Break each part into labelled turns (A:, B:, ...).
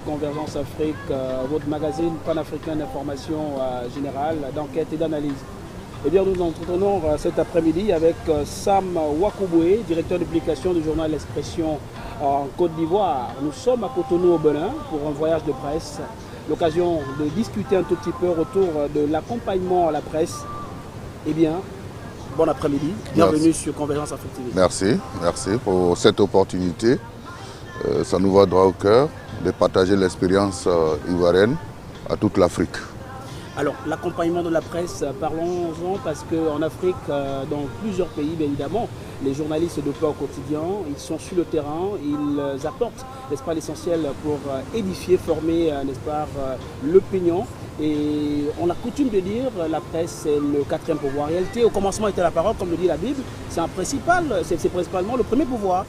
A: Convergence Afrique, votre magazine panafricain d'information générale, d'enquête et d'analyse. Eh bien, nous nous entretenons cet après-midi avec Sam Wakouboué, directeur de publication du journal L'Expression en Côte d'Ivoire. Nous sommes à Cotonou au Bénin pour un voyage de presse. L'occasion de discuter un tout petit peu autour de l'accompagnement à la presse. Eh bien, bon après-midi, bienvenue sur Convergence Afrique TV.
B: Merci pour cette opportunité. Ça nous va droit au cœur de partager l'expérience ivoirienne à toute l'Afrique.
A: Alors, l'accompagnement de la presse, parlons-en parce qu'en Afrique, dans plusieurs pays, bien évidemment, les journalistes de peu au quotidien, ils sont sur le terrain, ils apportent, n'est-ce pas, l'essentiel pour édifier, former, n'est-ce pas, l'opinion. Et on a coutume de dire la presse c'est le quatrième pouvoir. En réalité, au commencement était la parole, comme le dit la Bible, c'est principalement le premier pouvoir.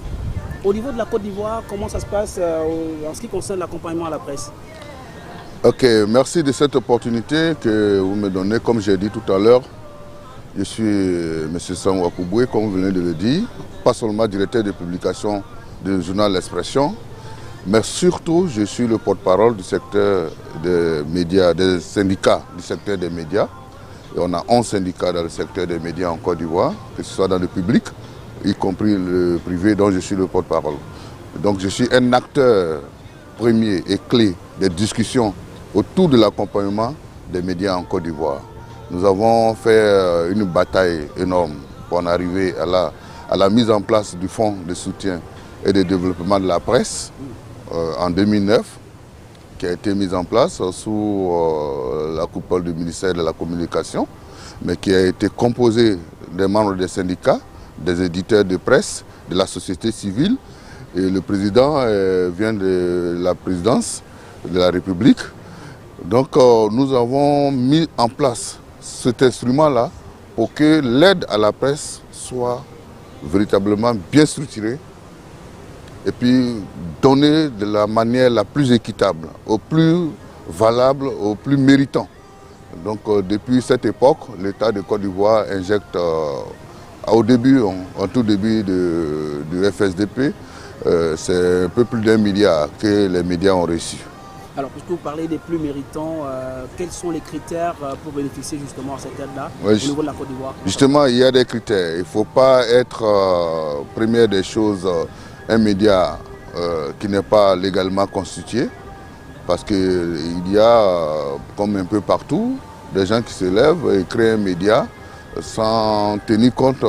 A: Au niveau de la Côte d'Ivoire, comment ça se passe en ce qui concerne l'accompagnement à la presse?
B: Ok, merci de cette opportunité que vous me donnez. Comme j'ai dit tout à l'heure, je suis M. Sam Wakouboué, comme vous venez de le dire, pas seulement directeur de publication du journal L'Expression, mais surtout je suis le porte-parole du secteur des médias, des syndicats du secteur des médias. Et on a 11 syndicats dans le secteur des médias en Côte d'Ivoire, que ce soit dans le public, y compris le privé dont je suis le porte-parole. Donc je suis un acteur premier et clé des discussions autour de l'accompagnement des médias en Côte d'Ivoire. Nous avons fait une bataille énorme pour en arriver à la mise en place du fonds de soutien et de développement de la presse en 2009, qui a été mise en place sous la coupole du ministère de la Communication, mais qui a été composée des membres des syndicats, des éditeurs de presse, de la société civile, et le président vient de la présidence de la République. Donc nous avons mis en place cet instrument-là pour que l'aide à la presse soit véritablement bien structurée et puis donnée de la manière la plus équitable, au plus valable, au plus méritant. Donc depuis cette époque, l'État de Côte d'Ivoire injecte au début, en tout début du FSDP, c'est un peu plus d'1 milliard que les médias ont reçu.
A: Alors, puisque vous parlez des plus méritants, quels sont les critères pour bénéficier justement de cette aide-là au niveau de la Côte d'Ivoire?
B: Justement, il y a des critères. Il ne faut pas être, première des choses, un média qui n'est pas légalement constitué, parce qu'il y a, comme un peu partout, des gens qui se lèvent et créent un média sans tenir compte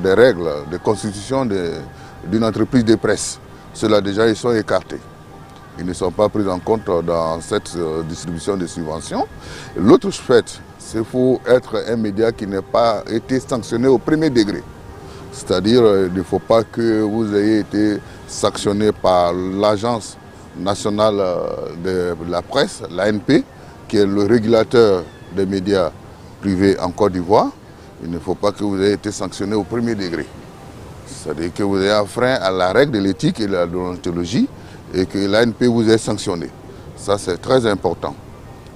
B: des règles de constitution d'une entreprise de presse. Ceux-là déjà, ils sont écartés. Ils ne sont pas pris en compte dans cette distribution de subventions. L'autre fait, c'est qu'il faut être un média qui n'a pas été sanctionné au premier degré. C'est-à-dire il ne faut pas que vous ayez été sanctionné par l'Agence nationale de la presse, l'ANP, qui est le régulateur des médias privés en Côte d'Ivoire. Il ne faut pas que vous ayez été sanctionné au premier degré. C'est-à-dire que vous ayez un frein à la règle de l'éthique et de la déontologie, et que l'ANP vous ait sanctionné. Ça, c'est très important.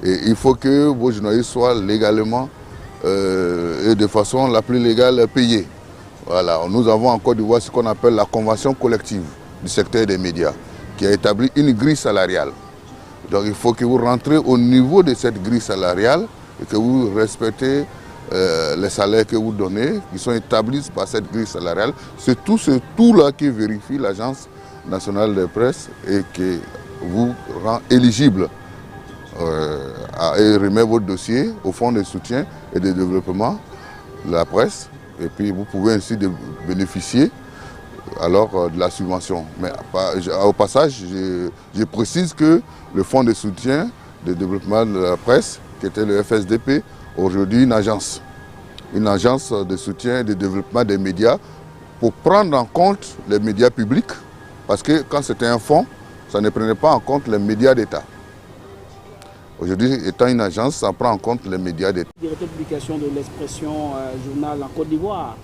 B: Et il faut que vos journalistes soient légalement et de façon la plus légale payés. Voilà. Nous avons en Côte d'Ivoire ce qu'on appelle la convention collective du secteur des médias, qui a établi une grille salariale. Donc il faut que vous rentrez au niveau de cette grille salariale et que vous respectez les salaires que vous donnez, qui sont établis par cette grille salariale. C'est tout ce tout-là qui vérifie l'Agence nationale de presse et qui vous rend éligible et remet votre dossier au fonds de soutien et de développement de la presse. Et puis vous pouvez ainsi bénéficier alors de la subvention. Mais au passage, je précise que le fonds de soutien de développement de la presse, qui était le FSDP, aujourd'hui une agence de soutien et de développement des médias pour prendre en compte les médias publics. Parce que quand c'était un fonds, ça ne prenait pas en compte les médias d'État. Aujourd'hui, étant une agence, ça prend en compte les médias d'État.
A: Directeur de publication de l'Expression journal en Côte d'Ivoire.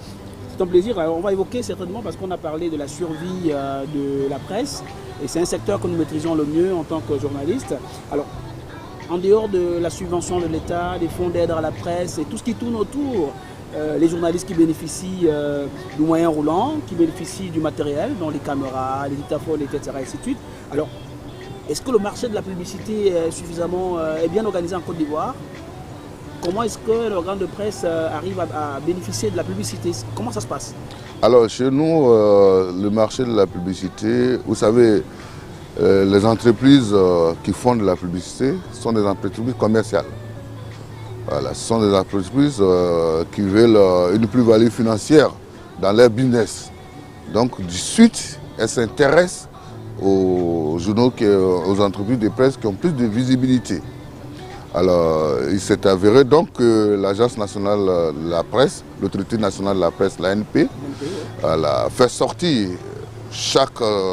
A: C'est un plaisir. Alors, on va évoquer certainement, parce qu'on a parlé de la survie de la presse, et c'est un secteur que nous maîtrisons le mieux en tant que journaliste. Alors, en dehors de la subvention de l'État, des fonds d'aide à la presse et tout ce qui tourne autour, les journalistes qui bénéficient du moyen roulant, qui bénéficient du matériel, dont les caméras, les dictaphones, etc. Et ainsi de suite. Alors, Est-ce que le marché de la publicité est bien organisé en Côte d'Ivoire? Comment est-ce que l'organe de presse arrive à bénéficier de la publicité? Comment ça se passe?
B: Alors chez nous, le marché de la publicité, vous savez, les entreprises qui font de la publicité sont des entreprises commerciales. Voilà, ce sont des entreprises qui veulent une plus-value financière dans leur business. Donc, de suite, elles s'intéressent aux journaux, aux entreprises de presse qui ont plus de visibilité. Alors, il s'est avéré donc que l'Agence nationale de la presse, l'autorité nationale de la presse, l'ANP, fait sortir chaque